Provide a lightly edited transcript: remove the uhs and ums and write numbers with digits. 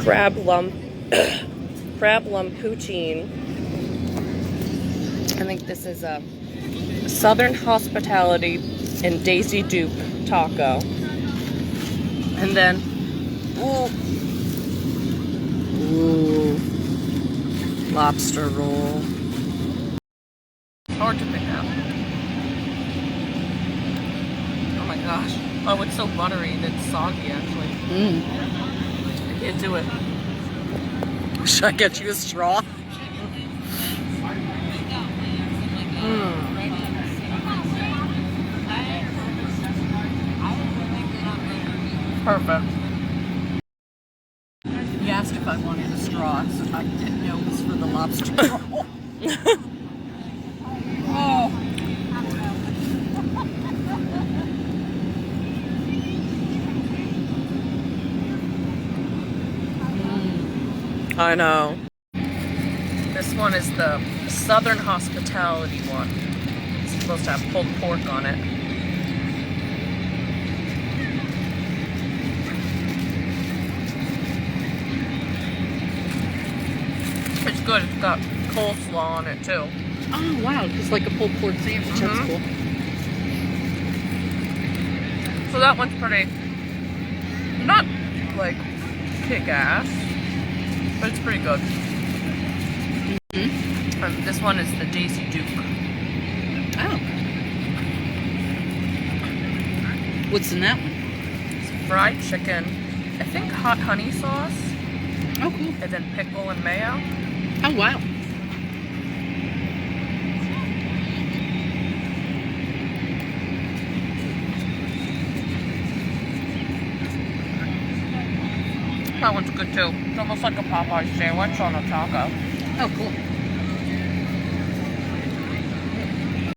crab lump, crab lump poutine. I think this is a Southern Hospitality and Daisy Duke taco. And then, ooh, lobster roll. Hard to pick out. Oh my gosh. Oh, it's so buttery that it's soggy actually. I can't do it. Should I get you a straw? Perfect. He asked if I wanted a straw, so I didn't know it was for the lobster roll. Oh. I know. This one is the Southern Hospitality one. It's supposed to have pulled pork on it. It's good. It's got coleslaw on it too. Oh wow, it's like a pulled pork sandwich. That's cool. So that one's pretty, not like kick-ass, but it's pretty good. This one is the Daisy Duke. Oh. What's in that one? It's fried chicken. I think hot honey sauce. Oh, cool. And then pickle and mayo. Oh, wow. That one's good too. It's almost like a Popeye sandwich on a taco. Oh, cool.